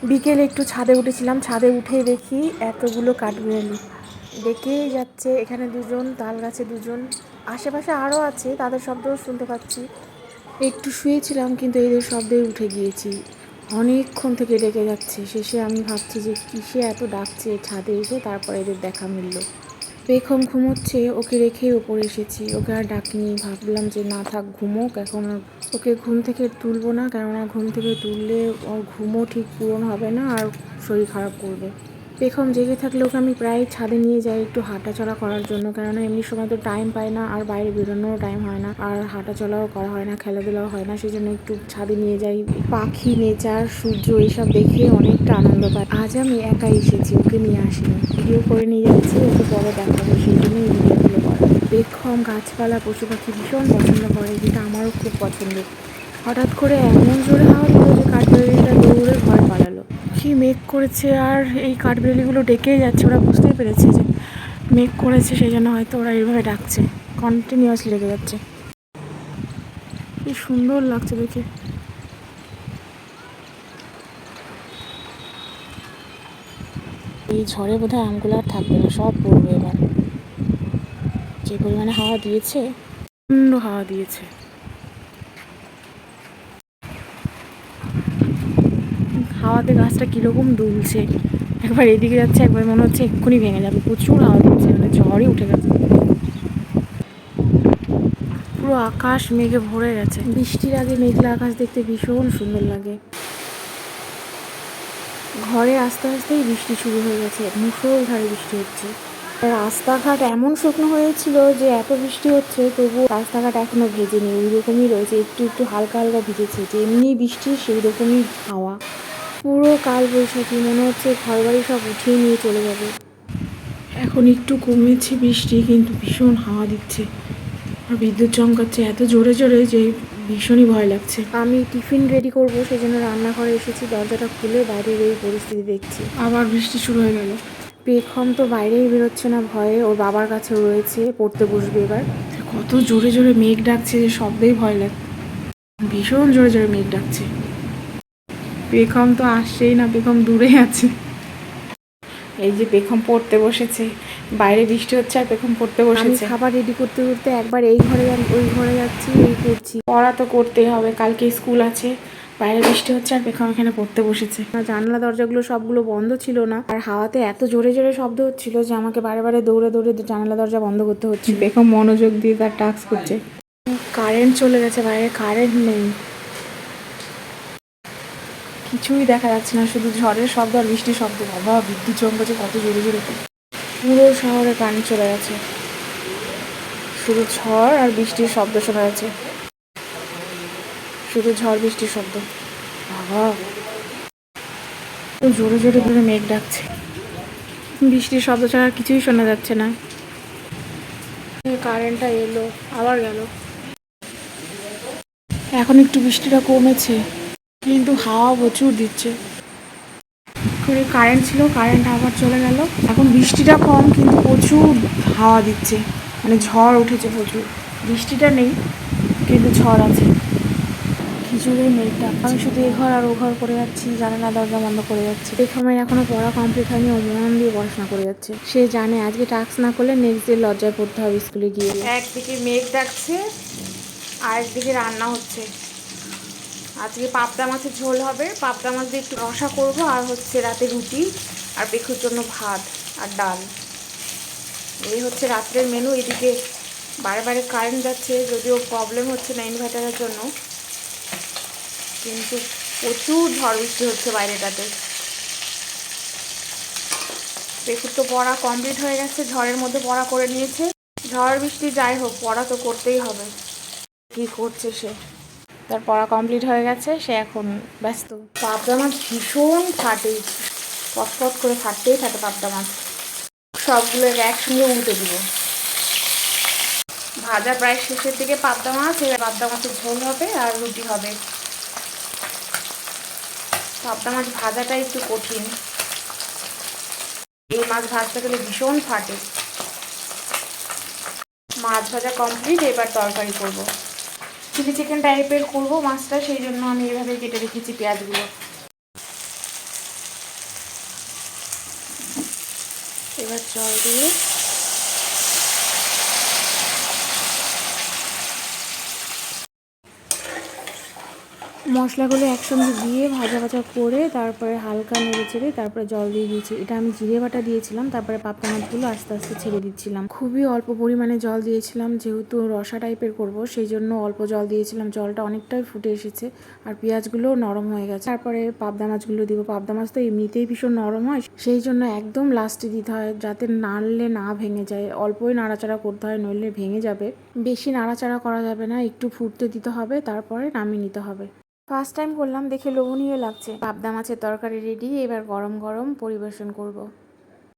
বিকেলে একটু ছাদে উঠেছিলাম, ছাদে উঠেই দেখি এতগুলো কাঠবিড়ালি ডেকেই যাচ্ছে। এখানে দুজন, তাল গাছে দুজন, আশেপাশে আরও আছে, তাদের শব্দও শুনতে পাচ্ছি। একটু শুয়েছিলাম কিন্তু এদের শব্দে উঠে গিয়েছি। অনেকক্ষণ থেকে ডেকে যাচ্ছে। শেষে আমি ভাবছি যে কিসে এত ডাকছে, ছাদে এসে তারপর এদের দেখা মিলল। পেখম ঘুমোচ্ছে, ওকে রেখেই ওপরে এসেছি। ওকে আর ডাকিনি, ভাবলাম যে না থাক, ঘুমোক। এখন আর ওকে ঘুম থেকে তুলবো না, কেননা ঘুম থেকে তুললে ওর ঘুমও ঠিক পূরণ হবে না আর শরীর খারাপ করবে। পেখম জেগে থাকলে ওকে আমি প্রায় ছাদে নিয়ে যাই একটু হাঁটাচলা করার জন্য, কেননা এমনি সময় তো টাইম পায় না আর বাইরে বেরোনোরও টাইম হয় না, আর হাঁটাচলাও করা হয় না, খেলাধুলাও হয় না, সেই জন্য একটু ছাদে নিয়ে যাই। পাখি, নেচার, সূর্য এইসব দেখে অনেকটা আনন্দ পাই। আজ আমি একাই এসেছি, ওকে নিয়ে আসিনি। ভিডিও করে নিয়ে যাচ্ছি, ওকে পরে দেখাবো, সেই জন্যই এই ভিডিওগুলো করা। পেখম গাছপালা, পশু পাখি ভীষণ পছন্দ করে, যেটা আমারও খুব পছন্দের। হঠাৎ করে এমন জোরে হাওয়া দিল যে কাঠবিড়ালিটা দৌড়ে ঘরে পালালো। কি মেঘ করেছে আর এই কাঠবিড়ালিগুলো ডেকেই যাচ্ছে। ওরা বুঝতেই পেরেছে যে মেঘ করেছে, সেই জন্য হয়তো ওরা এইভাবে ডাকছে, কন্টিনিউয়াসলি ডেকে যাচ্ছে। কি সুন্দর লাগছে দেখে। এই ঝড়ে বোধহয় আমগুলো আর থাকবে না, সব পড়বে এবার। যে পরিমাণে হাওয়া দিয়েছে, প্রচণ্ড হাওয়া দিয়েছে। হাওয়াতে গাছটা কীরকম দুলছে, একবার এদিকে যাচ্ছে, একবার মনে হচ্ছে এক্ষুনি ভেঙে যাবে। প্রচুর হাওয়া দিচ্ছে, মানে ঝড়ই উঠে গেছে। পুরো আকাশ মেঘে ভরে গেছে। বৃষ্টির আগে মেঘলা আকাশ দেখতে ভীষণ সুন্দর লাগে। ঘরে আস্তে আস্তেই বৃষ্টি শুরু হয়ে গেছে, মুষলধারে বৃষ্টি হচ্ছে। রাস্তাঘাট এমন শুকনো হয়েছিল যে এত বৃষ্টি হচ্ছে তবুও রাস্তাঘাট এখনো ভেজেনি, ওই রকমই রয়েছে, একটু একটু হালকা হালকা ভিজেছে। যেমনি বৃষ্টি সেই রকমই হাওয়া। পুরো কালবৈশাখী, মনে হচ্ছে ঘরবাড়ি সব উঠিয়ে নিয়ে চলে যাবে। এখন একটু কমেছে বৃষ্টি, কিন্তু ভীষণ হাওয়া দিচ্ছে আর বিদ্যুৎ চমকাচ্ছে এত জোরে জোরে যে ভীষণই ভয় লাগছে। আমি টিফিন রেডি করব, সেই জন্য রান্নাঘরে এসেছি। দরজাটা খুলে বাইরের এই পরিস্থিতি দেখছি। আবার বৃষ্টি শুরু হয়ে গেল। পেখম তো বাইরেই বেরোচ্ছে না ভয়ে, ওর বাবার কাছে রয়েছে, পড়তে বসবে এবার। কত জোরে জোরে মেঘ ডাকছে যে শব্দেই ভয় লাগে। ভীষণ জোরে জোরে মেঘ ডাকছে। পেখম তো আসছেই না, পেখম দূরে আছে। এই যে পেখম পড়তে বসেছে, বাইরে বৃষ্টি হচ্ছে আর পেখম পড়তে বসেছে। খাবার রেডি করতে করতে একবার এই ঘরে ওই ঘরে যাচ্ছি, এই করছি। পড়া তো করতেই হবে, কালকে স্কুল আছে। বাইরে বৃষ্টি হচ্ছে আর পেখম এখানে পড়তে বসেছে। জানলা দরজাগুলো সবগুলো বন্ধ ছিল না, আর হাওয়াতে এত জোরে জোরে শব্দ হচ্ছিল যে আমাকে বারে বারে দৌড়ে দৌড়ে জানলা দরজা বন্ধ করতে হচ্ছে। পেখম মনোযোগ দিয়ে তার টাস্ক করছে। কারেন্ট চলে গেছে, বাইরে কারেন্ট নেই, কিছুই দেখা যাচ্ছে না, শুধু ঝড়ের শব্দ আর বৃষ্টির শব্দ। বাবা, বিদ্যুৎ চমকাচ্ছে কত জোরে জোরে। পুরো শহরে কারেন্ট চলে গেছে, শুধু ঝড় আর বৃষ্টির শব্দ শোনা যাচ্ছে, শুধু ঝড় বৃষ্টির শব্দ। বাবা, জোরে জোরে জোরে মেঘ ডাকছে, বৃষ্টির শব্দ ছাড়া আর কিছুই শোনা যাচ্ছে না। কারেন্টটা এলো, আবার গেল। এখন একটু বৃষ্টিটা কমেছে, কিন্তু হাওয়া প্রচুর দিচ্ছে। করে কারেন্ট ছিল, কারেন্ট আবার চলে গেল। এখন বৃষ্টিটা কম, কিন্তু প্রচুর হাওয়া দিচ্ছে, মানে ঝড় উঠেছে প্রচুর। বৃষ্টিটা নেই, কিন্তু ঝড় আছে। খিচুড়ি মেঘটা, আমি শুধু এ ঘর আর ও ঘর করে যাচ্ছি, জানালা দরজা বন্ধ করে যাচ্ছি। পেখমের এখনো পড়া কমপ্লিট হয়নি, ও মন দিয়ে পড়াশোনা করে যাচ্ছে। সে জানে আজকে টাস্ক না করলে নেক্সট ডে লজ্জায় পড়তে হবে স্কুলে গিয়ে। একদিকে মেঘ ডাকছে আর একদিকে রান্না হচ্ছে। আজকে পাবদা মাছের ঝোল হবে, পাবদা মাছ দিয়ে একটু রসা করবো, আর হচ্ছে রাতে রুটি আর পেখুর জন্য ভাত আর ডাল। এই হচ্ছে রাত্রের মেনু। এদিকে বারে বারে কারেন্ট যাচ্ছে, যদিও প্রবলেম হচ্ছে না ইনভার্টারের জন্য, কিন্তু প্রচুর ঝড় বৃষ্টি হচ্ছে বাইরেটাতে। পেখুর তো পড়া কমপ্লিট হয়ে গেছে, ঝড়ের মধ্যে পড়া করে নিয়েছে। ঝড় বৃষ্টি যাই হোক, পড়া তো করতেই হবে। কি করছে সে, তার পড়া কমপ্লিট হয়ে গেছে, সে এখন ব্যস্ত। পাবদা মাছ ভীষণ ফাটে, পটপট করে ফাটতেই থাকে পাবদা মাছ। সবগুলো একসঙ্গে উল্টে দিব। ভাজা প্রায় শেষের দিকে পাবদা মাছ, এবার পাবদা মাছের ঝোল হবে আর রুটি হবে। পাবদা মাছ ভাজাটা একটু কঠিন, এই মাছ ভাজতে গেলে ভীষণ ফাটে। মাছ ভাজা কমপ্লিট, এবার তরকারি করব। চিলি চিকেন টাইপের করবো মাছটা, সেই জন্য আমি এভাবে কেটে রেখেছি পেঁয়াজগুলো। এবার জল দিয়ে মশলাগুলো একসঙ্গে দিয়ে ভাজা ভাজা করে তারপরে হালকা নেড়ে চেড়ে তারপরে জল দিয়ে দিয়েছি। এটা আমি জিরে বাটা দিয়েছিলাম, তারপরে পাবদা মাছগুলো আস্তে আস্তে ছেড়ে দিচ্ছিলাম। খুবই অল্প পরিমাণে জল দিয়েছিলাম, যেহেতু রসা টাইপের করব সেই জন্য অল্প জল দিয়েছিলাম। জলটা অনেকটাই ফুটে এসেছে আর পেঁয়াজগুলো নরম হয়ে গেছে। তারপরে পাবদা মাছগুলো দিব। পাবদা মাছ তো এমনিতেই ভীষণ নরম হয়, সেই জন্য একদম লাস্টে দিতে হয় যাতে নাড়লে না ভেঙে যায়। অল্পই নাড়াচাড়া করতে হয়, নইলে ভেঙে যাবে। বেশি নাড়াচাড়া করা যাবে না, একটু ফুটতে দিতে হবে, তারপরে নামিয়ে নিতে হবে। ফার্স্ট টাইম করলাম দেখে লোভনীয় লাগছে। পাবদা মাছের তরকারি রেডি, এবার গরম গরম পরিবেশন করব।